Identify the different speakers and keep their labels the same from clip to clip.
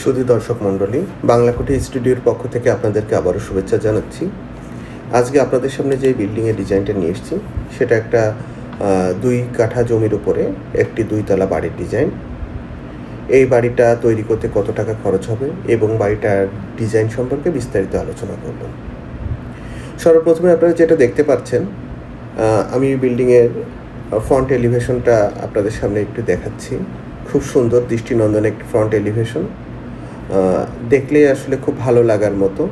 Speaker 1: সুধী দর্শক মণ্ডলী, বাংলাকুটি স্টুডিওর পক্ষ থেকে আপনাদেরকে আবারও শুভেচ্ছা জানাচ্ছি। আজকে আপনাদের সামনে যে বিল্ডিংয়ের ডিজাইনটা নিয়ে এসেছি সেটা একটা 2 কাঠা জমির উপরে একটি 2 তলা বাড়ির ডিজাইন। এই বাড়িটা তৈরি করতে কত টাকা খরচ হবে এবং বাড়িটার ডিজাইন সম্পর্কে বিস্তারিত আলোচনা করব। সর্বপ্রথমে আপনারা যেটা দেখতে পাচ্ছেন, আমি বিল্ডিংয়ের ফ্রন্ট এলিভেশনটা আপনাদের সামনে একটু দেখাচ্ছি। খুব সুন্দর দৃষ্টিনন্দন একটি ফ্রন্ট এলিভেশন, দেখলে আসলে খুব ভালো লাগার মতো।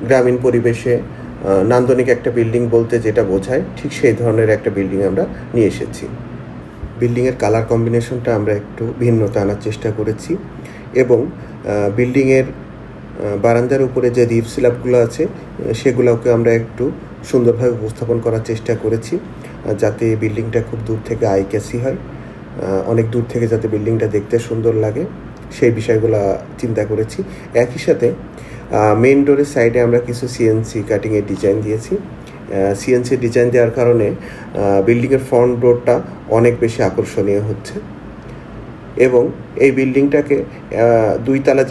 Speaker 1: গ্রামীণ পরিবেশে নান্দনিক একটা বিল্ডিং বলতে যেটা বোঝায় ঠিক সেই ধরনের একটা বিল্ডিং আমরা নিয়ে এসেছি। বিল্ডিংয়ের কালার কম্বিনেশনটা আমরা একটু ভিন্নতা আনার চেষ্টা করেছি এবং বিল্ডিংয়ের বারান্দার উপরে যে রিফ স্ল্যাবগুলো আছে সেগুলোকে আমরা একটু সুন্দরভাবে উপস্থাপন করার চেষ্টা করেছি, যাতে বিল্ডিংটা খুব দূর থেকে আই ক্যাচি হয়, অনেক দূর থেকে যাতে বিল্ডিংটা দেখতে সুন্দর লাগে সেই বিষয়গুলো চিন্তা করেছি। একই সাথে মেইন ডোরের সাইডে আমরা কিছু সিএনসি কাটিংয়ের ডিজাইন দিয়েছি। সিএনসি ডিজাইন দেওয়ার কারণে বিল্ডিংয়ের ফ্রন্ট ডোরটা অনেক বেশি আকর্ষণীয় হচ্ছে এবং এই বিল্ডিংটাকে 2 তলা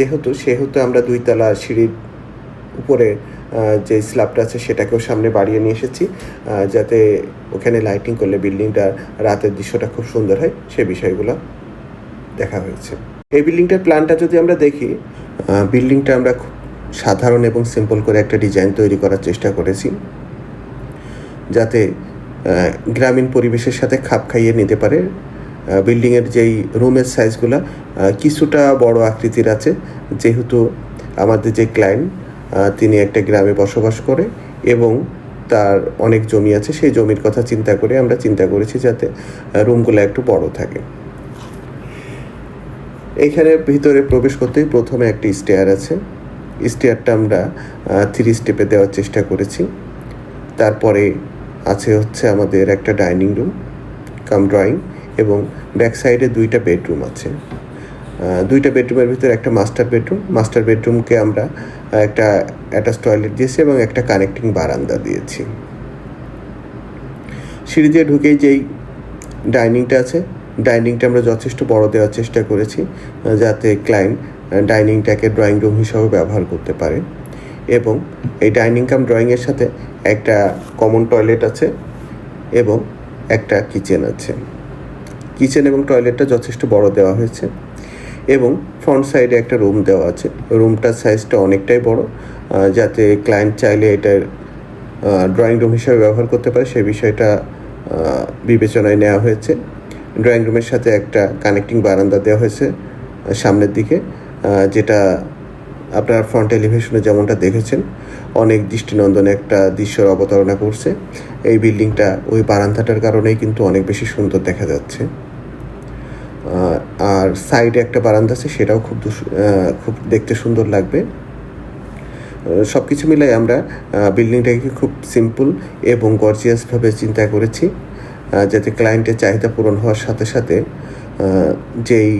Speaker 1: সেহেতু আমরা 2 তলা সিঁড়ির উপরে যে স্ল্যাবটা আছে সেটাকেও সামনে বাড়িয়ে নিয়ে এসেছি, যাতে ওখানে লাইটিং করলে বিল্ডিংটা রাতের দৃশ্যটা খুব সুন্দর হয়, সে বিষয়গুলো দেখা হয়েছে। এই বিল্ডিংটার প্ল্যানটা যদি আমরা দেখি, বিল্ডিংটা আমরা খুব সাধারণ এবং সিম্পল করে একটা ডিজাইন তৈরি করার চেষ্টা করেছি, যাতে গ্রামীণ পরিবেশের সাথে খাপ খাইয়ে নিতে পারে। বিল্ডিংয়ের যেই রুমের সাইজগুলো কিছুটা বড় আকৃতির আছে, যেহেতু আমাদের যে ক্লায়েন্ট তিনি একটা গ্রামে বসবাস করে এবং তার অনেক জমি আছে, সেই জমির কথা চিন্তা করে আমরা চিন্তা করেছি যাতে রুমগুলো একটু বড় থাকে। এইখানে ভিতরে প্রবেশ করতেই প্রথমে একটি স্টেয়ার আছে। স্টেয়ারটা আমরা 3 স্টেপে দেওয়ার চেষ্টা করেছি। তারপরে আছে আমাদের একটা ডাইনিং রুম কাম ড্রয়িং এবং ব্যাক সাইডে 2টা বেডরুম আছে। 2টা বেডরুমের ভিতরে একটা মাস্টার বেডরুমকে আমরা একটা অ্যাটাচ টয়লেট দিয়েছি এবং একটা কানেক্টিং বারান্দা দিয়েছি। সিঁড়ি দিয়ে ঢুকেই যেই ডাইনিংটা আছে, ডাইনিংটা আমরা যথেষ্ট বড় দেওয়ার চেষ্টা করেছি, যাতে ক্লায়েন্ট ডাইনিংটাকে ড্রয়িং রুম হিসাবে ব্যবহার করতে পারে এবং এই ডাইনিং কাম ড্রয়িংয়ের সাথে একটা কমন টয়লেট আছে এবং একটা কিচেন আছে। কিচেন এবং টয়লেটটা যথেষ্ট বড় দেওয়া হয়েছে এবং ফ্রন্ট সাইডে একটা রুম দেওয়া আছে। রুমটার সাইজটা অনেকটাই বড়, যাতে ক্লায়েন্ট চাইলে এটার ড্রয়িং রুম হিসাবে ব্যবহার করতে পারে, সেই বিষয়টা বিবেচনায় নেওয়া হয়েছে। ড্রয়িং রুমের সাথে একটা কানেক্টিং বারান্দা দেওয়া হয়েছে সামনের দিকে, যেটা আপনার ফ্রন্ট এলিভেশনে যেমনটা দেখেছেন অনেক দৃষ্টিনন্দন একটা দৃশ্যের অবতারণা করছে। এই বিল্ডিংটা ওই বারান্দাটার কারণেই কিন্তু অনেক বেশি সুন্দর দেখা যাচ্ছে। আর সাইডে একটা বারান্দা আছে, সেটাও খুব দেখতে সুন্দর লাগবে। সব কিছু মিলাই আমরা বিল্ডিংটাকে খুব সিম্পল এবং গর্জিয়াসভাবে চিন্তা করেছি, যাতে ক্লায়েন্টের চাহিদা পূরণ হওয়ার সাথে সাথে যেই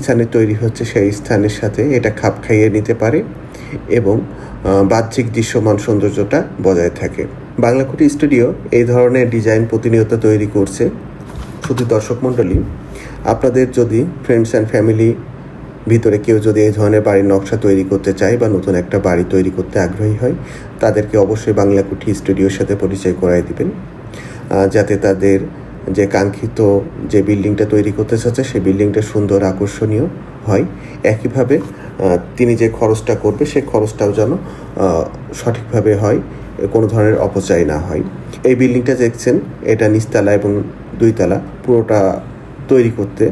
Speaker 1: স্থানে তৈরি হচ্ছে সেই স্থানের সাথে এটা খাপ খাইয়ে নিতে পারে এবং বাহ্যিক দৃশ্যমান সৌন্দর্যটা বজায় থাকে। বাংলাকুটি স্টুডিও এই ধরনের ডিজাইন প্রতিনিয়ত তৈরি করছে। শুধু দর্শক মণ্ডলী, আপনাদের যদি ফ্রেন্ডস অ্যান্ড ফ্যামিলি ভিতরে কেউ যদি এই ধরনের বাড়ির নকশা তৈরি করতে চায় বা নতুন একটা বাড়ি তৈরি করতে আগ্রহী হয়, তাদেরকে অবশ্যই বাংলাকুটি স্টুডিওর সাথে পরিচয় করায় দিবেন, যাতে তাদের যে কাঙ্ক্ষিত যে বিল্ডিংটা তৈরি করতে চাচ্ছে সেই বিল্ডিংটা সুন্দর আকর্ষণীয় হয়। একইভাবে তিনি যে খরচটা করবে সেই খরচটাও যেন সঠিকভাবে হয়, কোনো ধরনের অপচয় না হয়। এই বিল্ডিংটা দেখছেন, এটা নিচতলা এবং 2 তলা, পুরোটা তৈরি করতে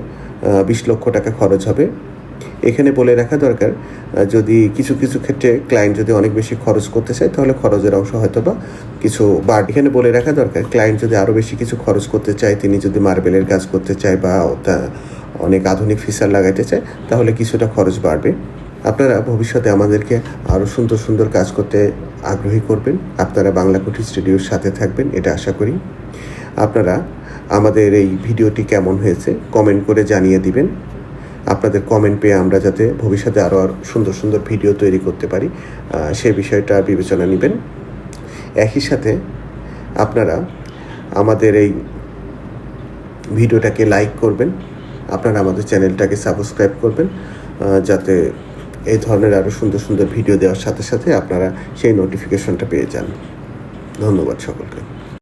Speaker 1: 20 লক্ষ টাকা খরচ হবে। এখানে বলে রাখা দরকার, যদি কিছু ক্ষেত্রে ক্লায়েন্ট যদি অনেক বেশি খরচ করতে চায় তাহলে খরচের অংশ হয়তো বা কিছু এখানে বলে রাখা দরকার, ক্লায়েন্ট যদি আরও বেশি কিছু খরচ করতে চায়, তিনি যদি মার্বেলের কাজ করতে চায় বা অনেক আধুনিক ফিচার লাগাইতে চায়, তাহলে কিছুটা খরচ বাড়বে। আপনারা ভবিষ্যতে আমাদেরকে আরও সুন্দর কাজ করতে আগ্রহী করবেন। আপনারা বাংলাকুটি স্টুডিওর সাথে থাকবেন, এটা আশা করি। আপনারা আমাদের এই ভিডিওটি কেমন হয়েছে কমেন্ট করে জানিয়ে দিবেন। আপনাদের কমেন্ট পেয়ে আমরা যাতে ভবিষ্যতে আরও সুন্দর ভিডিও তৈরি করতে পারি, সে বিষয়টা বিবেচনা নেবেন। একই সাথে আপনারা আমাদের এই ভিডিওটাকে লাইক করবেন, আপনারা আমাদের চ্যানেলটাকে সাবস্ক্রাইব করবেন, যাতে এই ধরনের আরও সুন্দর সুন্দর ভিডিও দেওয়ার সাথে সাথে আপনারা সেই নোটিফিকেশনটা পেয়ে যান। ধন্যবাদ সকলকে।